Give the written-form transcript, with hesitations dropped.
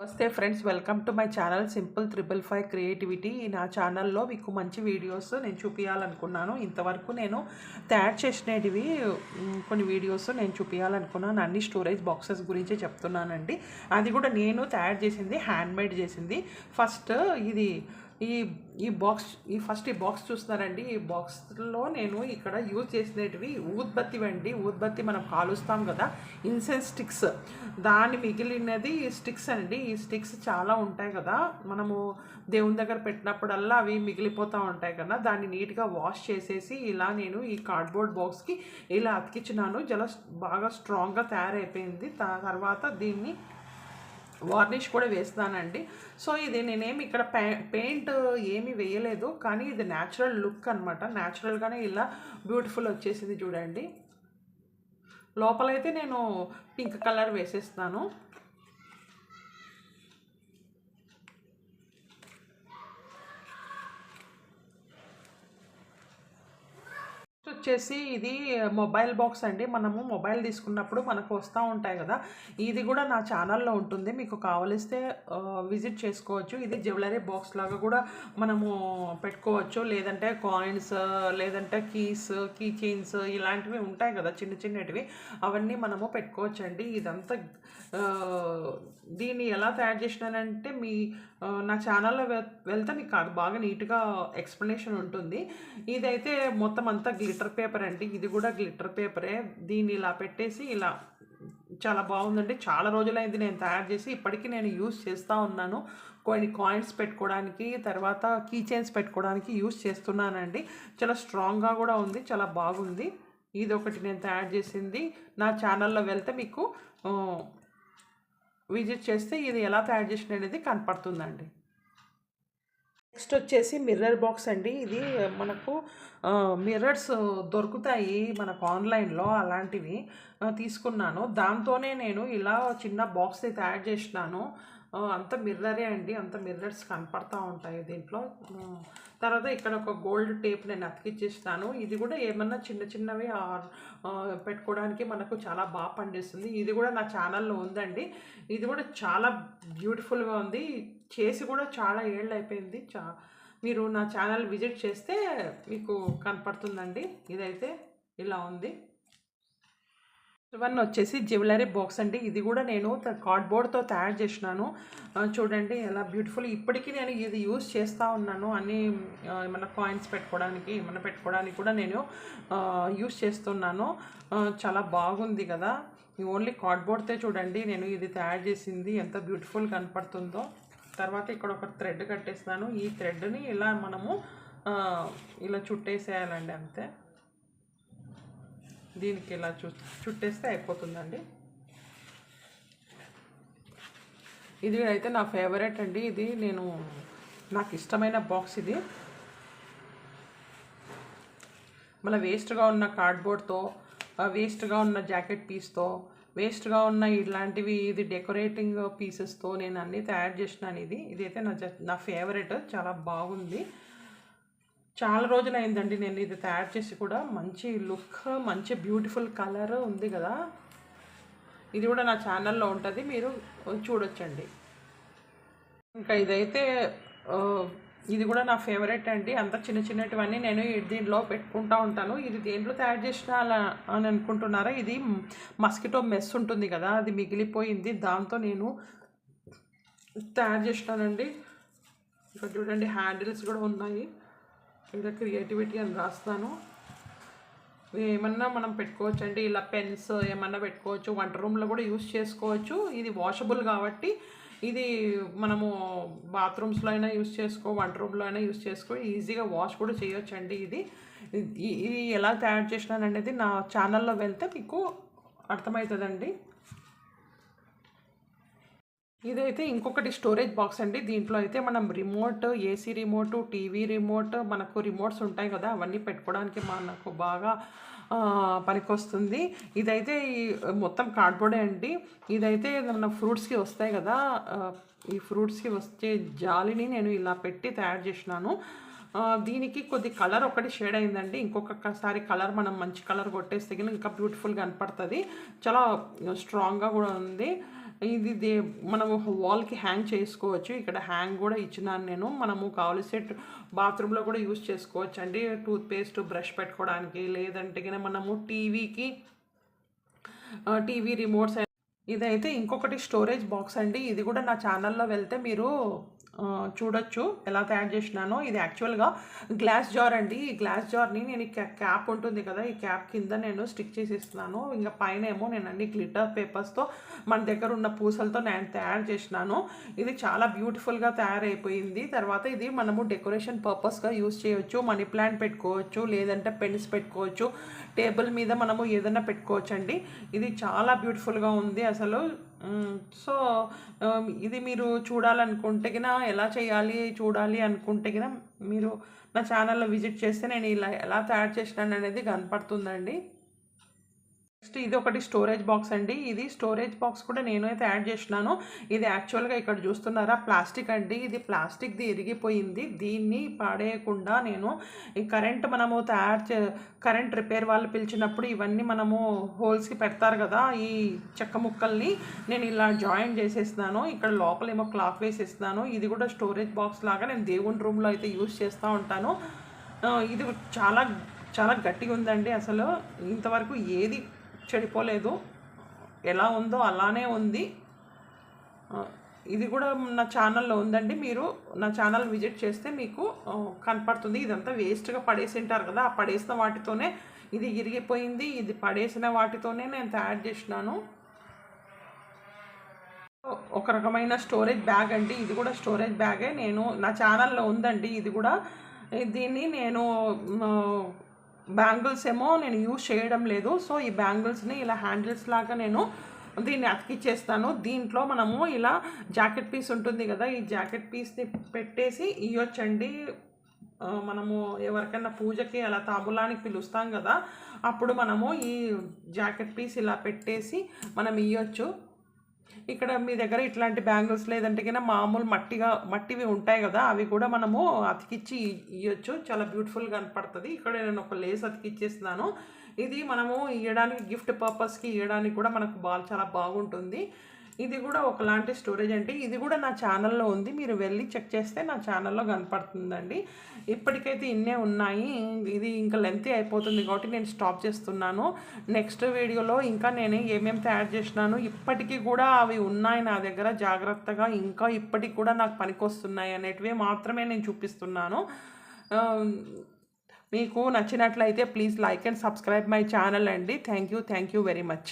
నమస్తే friends, welcome to my channel simple 555 creativity. నా ఛానల్లో మీకు మంచి వీడియోస్ నేను చూపించాలనుకున్నాను. ఇంతవరకు నేను తయారు చేసినవి కొన్ని వీడియోస్ నేను చూపించాలనుకున్నాను. అన్ని స్టోరేజ్ బాక్సెస్ గురించి చెప్తున్నానండి. అది కూడా నేను తయారు చేసింది, హ్యాండ్మేడ్ చేసింది. ఫస్ట్ ఇది ఈ ఈ బాక్స్ ఈ బాక్స్ చూస్తున్నారండి. ఈ బాక్స్లో నేను ఇక్కడ యూజ్ చేసినవి ఊద్బత్తి అండి. ఊద్బత్తి మనం కాలుస్తాం కదా, ఇన్సెన్స్ స్టిక్స్, దాన్ని మిగిలినది స్టిక్స్ అండి. ఈ స్టిక్స్ చాలా ఉంటాయి కదా, మనము దేవుని దగ్గర పెట్టినప్పుడల్లా అవి మిగిలిపోతూ ఉంటాయి కదా, దాన్ని నీట్గా వాష్ చేసేసి ఇలా నేను ఈ కార్డ్బోర్డ్ బాక్స్కి ఇలా అతికించినాను. బాగా స్ట్రాంగ్గా తయారైపోయింది. తర్వాత దీన్ని వార్నిష్ కూడా వేస్తానండి. సో ఇది నేనేమి ఇక్కడ పెయింట్ ఏమీ వేయలేదు, కానీ ఇది న్యాచురల్ లుక్ అనమాట. న్యాచురల్గానే ఇలా బ్యూటిఫుల్ వచ్చేసింది చూడండి. లోపలైతే నేను పింక్ కలర్ వేసేస్తాను. వచ్చేసి ఇది మొబైల్ బాక్స్ అండి. మనము మొబైల్ తీసుకున్నప్పుడు మనకు వస్తూ ఉంటాయి కదా, ఇది కూడా నా ఛానల్లో ఉంటుంది, మీకు కావలిస్తే విజిట్ చేసుకోవచ్చు. ఇది జ్యువెలరీ బాక్స్ లాగా కూడా మనము పెట్టుకోవచ్చు, లేదంటే కాయిన్స్, లేదంటే కీ చైన్స్ ఇలాంటివి ఉంటాయి కదా చిన్న చిన్నటివి, అవన్నీ మనము పెట్టుకోవచ్చు అండి. ఇదంతా దీన్ని ఎలా తయారు చేసినానంటే నా ఛానల్లో వెళ్తే మీకు బాగా నీట్గా ఎక్స్ప్లెనేషన్ ఉంటుంది. ఇదైతే మొత్తం అంతా గ్లిటర్ పేపర్ అండి. ఇది కూడా గ్లిటర్ పేపరే. దీన్ని ఇలా పెట్టేసి ఇలా చాలా బాగుందండి. చాలా రోజులైంది నేను తయారు చేసి, ఇప్పటికీ నేను యూస్ చేస్తూ ఉన్నాను. కొన్ని కాయిన్స్ పెట్టుకోవడానికి, తర్వాత కీ చైన్స్ పెట్టుకోవడానికి యూస్ చేస్తున్నానండి. చాలా స్ట్రాంగ్గా కూడా ఉంది, చాలా బాగుంది. ఇది ఒకటి నేను తయారు చేసింది. నా ఛానల్లో వెళ్తే మీకు విజిట్ చేస్తే ఇది ఎలా తయారు చేసిన అనేది కనపడుతుందండి. నెక్స్ట్ వచ్చేసి మిర్రర్ బాక్స్ అండి. ఇది మనకు మిర్రర్స్ దొరుకుతాయి మనకు ఆన్లైన్లో, అలాంటివి తీసుకున్నాను. దాంతోనే నేను ఇలా చిన్న బాక్స్ని తయారు చేసినాను. అంత మిర్రరే అండి, అంత మిర్రర్స్ కనపడతా ఉంటాయి దీంట్లో. తర్వాత ఇక్కడ ఒక గోల్డ్ టేప్ నేను అతికిచ్చేస్తాను. ఇది కూడా ఏమన్నా చిన్న చిన్నవి పెట్టుకోవడానికి మనకు చాలా బాగా పనిచేస్తుంది. ఇది కూడా నా ఛానల్లో ఉందండి. ఇది కూడా చాలా బ్యూటిఫుల్గా ఉంది. చేసి కూడా చాలా ఏళ్ళు అయిపోయింది. మీరు నా ఛానల్ విజిట్ చేస్తే మీకు కనపడుతుందండి. ఇదైతే ఇలా ఉంది. ఇవన్నీ వచ్చేసి జ్యువెలరీ బాక్స్ అండి. ఇది కూడా నేను కార్డ్బోర్డ్తో తయారు చేసినాను. చూడండి ఎలా బ్యూటిఫుల్. ఇప్పటికీ నేను ఇది యూస్ చేస్తూ ఉన్నాను. అన్నీ ఏమన్నా కాయిన్స్ పెట్టుకోవడానికి, ఏమన్నా పెట్టుకోవడానికి కూడా నేను యూస్ చేస్తున్నాను. చాలా బాగుంది కదా. ఓన్లీ కార్డ్బోర్డ్తో చూడండి నేను ఇది తయారు చేసింది ఎంత బ్యూటిఫుల్ కనపడుతుందో. తర్వాత ఇక్కడ ఒక థ్రెడ్ కట్టేస్తాను. ఈ థ్రెడ్ని ఇలా మనము ఇలా చుట్టేసేయాలండి, అంతే. దీనికి ఇలా చుట్టేస్తే అయిపోతుందండి. ఇది అయితే నా ఫేవరెట్ అండి. ఇది నాకు ఇష్టమైన బాక్స్ ఇది. మళ్ళీ వేస్ట్గా ఉన్న కార్డ్బోర్డ్తో, వేస్ట్గా ఉన్న జాకెట్ పీస్తో, వేస్ట్గా ఉన్న ఇలాంటివి, ఇది డెకరేటింగ్ పీసెస్తో నేను అన్నీ తయారు చేసినాను. ఇదైతే నా ఫేవరెట్, చాలా బాగుంది. చాలా రోజులు అయిందండి నేను ఇది తయారు చేసి కూడా. మంచి లుక్, మంచి బ్యూటిఫుల్ కలర్ ఉంది కదా. ఇది కూడా నా ఛానల్లో ఉంటుంది, మీరు చూడొచ్చండి. ఇంకా ఇదైతే ఇది కూడా నా ఫేవరెట్ అండి. అంత చిన్న చిన్నటివన్నీ నేను దీంట్లో పెట్టుకుంటూ ఉంటాను. ఇది దేంట్లో తయారు చేసిన అని అనుకుంటున్నారా? ఇది మస్కిటో మెస్ ఉంటుంది కదా, అది మిగిలిపోయింది, దాంతో నేను తయారు చేసినానండి. ఇక్కడ చూడండి హ్యాండిల్స్ కూడా ఉన్నాయి. ఇంకా క్రియేటివిటీ అని రాస్తాను. ఏమన్నా మనం పెట్టుకోవచ్చు అండి. ఇలా పెన్స్ ఏమన్నా పెట్టుకోవచ్చు. వంట రూమ్లో కూడా యూస్ చేసుకోవచ్చు. ఇది వాషబుల్ కాబట్టి ఇది మనము బాత్రూమ్స్లో అయినా యూస్ చేసుకో, వంట రూమ్లో అయినా యూస్ చేసుకో, ఈజీగా వాష్ కూడా చేయొచ్చు అండి. ఇది ఎలా తయారు చేసినాననేది నా ఛానల్లో వెళ్తే మీకు అర్థమవుతుందండి. ఇదైతే ఇంకొకటి స్టోరేజ్ బాక్స్ అండి. దీంట్లో అయితే మనం remote, AC remote, TV remote, మనకు రిమోట్స్ ఉంటాయి కదా, అవన్నీ పెట్టుకోవడానికి మనకు బాగా పనికొస్తుంది. ఇదైతే మొత్తం కార్డ్బోర్డే అండి. ఇదైతే మన ఫ్రూట్స్కి వస్తాయి కదా, ఈ ఫ్రూట్స్కి వచ్చే జాలిని నేను ఇలా పెట్టి తయారు చేసినాను. దీనికి కొద్ది కలర్ ఒకటి షేడ్ అయిందండి. ఇంకొకసారి కలర్ మనం మంచి కలర్ కొట్టేస్తే ఇంకా బ్యూటిఫుల్గా కనపడుతుంది. చాలా స్ట్రాంగ్గా కూడా ఉంది. ఇది మనము వాల్కి హ్యాంగ్ చేసుకోవచ్చు. ఇక్కడ హ్యాంగ్ కూడా ఇచ్చినాను నేను. మనము కావలిసే బాత్రూంలో కూడా యూజ్ చేసుకోవచ్చు అండి. టూత్పేస్ట్ బ్రష్ పెట్టుకోవడానికి, లేదంటే కనుక మనము టీవీ రిమోట్స్. ఇదైతే ఇంకొకటి స్టోరేజ్ బాక్స్ అండి. ఇది కూడా నా ఛానల్లో వెళ్తే మీరు చూడొచ్చు ఎలా తయారు చేసినానో. ఇది యాక్చువల్గా గ్లాస్ జార్ అండి. ఈ గ్లాస్ జార్ని నేను క్యాప్ ఉంటుంది కదా, ఈ క్యాప్ కింద నేను స్టిక్ చేసి ఇస్తున్నాను. ఇంకా పైన ఏమో నేను అన్ని గ్లిటర్ పేపర్స్తో మన దగ్గర ఉన్న పూసలతో నేను తయారు చేసినాను. ఇది చాలా బ్యూటిఫుల్గా తయారైపోయింది. తర్వాత ఇది మనము డెకరేషన్ పర్పస్గా యూజ్ చేయొచ్చు. మనీ ప్లాంట్ పెట్టుకోవచ్చు, లేదంటే పెన్స్ పెట్టుకోవచ్చు, టేబుల్ మీద మనము ఏదైనా పెట్టుకోవచ్చు అండి. ఇది చాలా బ్యూటిఫుల్గా ఉంది అసలు. సో ఇది మీరు చూడాలనుకుంటే గిన, ఎలా చూడాలి అనుకుంటే గిన మీరు నా ఛానల్లో విజిట్ చేస్తే నేను ఇలా ఎలా తయారు చేసినాను అనేది కనపడుతుందండి. నెక్స్ట్ ఇది ఒకటి స్టోరేజ్ బాక్స్ అండి. ఇది స్టోరేజ్ బాక్స్ కూడా నేనే తయారు చేసినాను. ఇది యాక్చువల్గా ఇక్కడ చూస్తున్నారా ప్లాస్టిక్ అండి. ఇది ప్లాస్టిక్ది ఇరిగిపోయింది. దీన్ని పాడేయకుండా నేను ఈ కరెంట్ రిపేర్ వాళ్ళు పిలిచినప్పుడు ఇవన్నీ మనము హోల్స్కి పెడతారు కదా, ఈ చెక్క ముక్కల్ని నేను ఇలా జాయిన్ చేసేస్తున్నాను. ఇక్కడ లోపలేమో క్లాత్ వేసేస్తున్నాను. ఇది కూడా స్టోరేజ్ బాక్స్ లాగా నేను దేవుని రూమ్లో అయితే యూజ్ చేస్తూ ఉంటాను. ఇది చాలా చాలా గట్టిగా ఉందండి. అసలు ఇంతవరకు ఏది చెడిపోలేదు, ఎలా ఉందో అలానే ఉంది. ఇది కూడా నా ఛానల్లో ఉందండి. మీరు నా ఛానల్ విజిట్ చేస్తే మీకు కనపడుతుంది. ఇదంతా వేస్ట్గా పడేసింటారు కదా, ఆ పడేసిన వాటితోనే ఇది ఇరిగిపోయింది. ఇది పడేసిన వాటితోనే నేను తయారు చేసినాను. ఒక రకమైన స్టోరేజ్ బ్యాగ్ అండి. ఇది కూడా స్టోరేజ్ బ్యాగే, నేను నా ఛానల్లో ఉందండి. ఇది కూడా దీన్ని నేను బ్యాంగిల్స్ ఏమో నేను యూజ్ చేయడం లేదు. సో ఈ బ్యాంగిల్స్ని ఇలా హ్యాండిల్స్ లాగా నేను దీన్ని అతికిచ్చేస్తాను. దీంట్లో మనము ఇలా జాకెట్ పీస్ ఉంటుంది కదా, ఈ జాకెట్ పీస్ని పెట్టేసి ఇవ్వచ్చండి. మనము ఎవరికైనా పూజకి అలా తాంబూలానికి పిలుస్తాం కదా, అప్పుడు మనము ఈ జాకెట్ పీస్ ఇలా పెట్టేసి మనం ఇవ్వచ్చు. ఇక్కడ మీ దగ్గర ఇట్లాంటి బ్యాంగిల్స్ లేదంటే కన్నా మామూలు మట్టివి ఉంటాయి కదా, అవి కూడా మనము అతికిచ్చి ఇవ్వచ్చు. చాలా బ్యూటిఫుల్గా కనపడుతుంది. ఇక్కడ నేను ఒక లేస్ అతికిచ్చేస్తున్నాను. ఇది మనము ఇవ్వడానికి గిఫ్ట్ పర్పస్కి ఇవ్వడానికి కూడా మనకు చాలా బాగుంటుంది. ఇది కూడా ఒకలాంటి స్టోరేజ్ అండి. ఇది కూడా నా ఛానల్లో ఉంది. మీరు వెళ్ళి చెక్ చేస్తే నా ఛానల్లో కనపడుతుందండి. ఇప్పటికైతే ఇన్నే ఉన్నాయి. ఇది ఇంకా లెంతీ అయిపోతుంది కాబట్టి నేను స్టాప్ చేస్తున్నాను. నెక్స్ట్ వీడియోలో ఇంకా నేను ఏమేమి తయారు చేసినాను, ఇప్పటికీ కూడా అవి ఉన్నాయి నా దగ్గర జాగ్రత్తగా, ఇంకా ఇప్పటికి కూడా నాకు పనికొస్తున్నాయి అనేటివి మాత్రమే నేను చూపిస్తున్నాను. మీకు నచ్చినట్లయితే please like and subscribe my channel అండి. Thank you very much.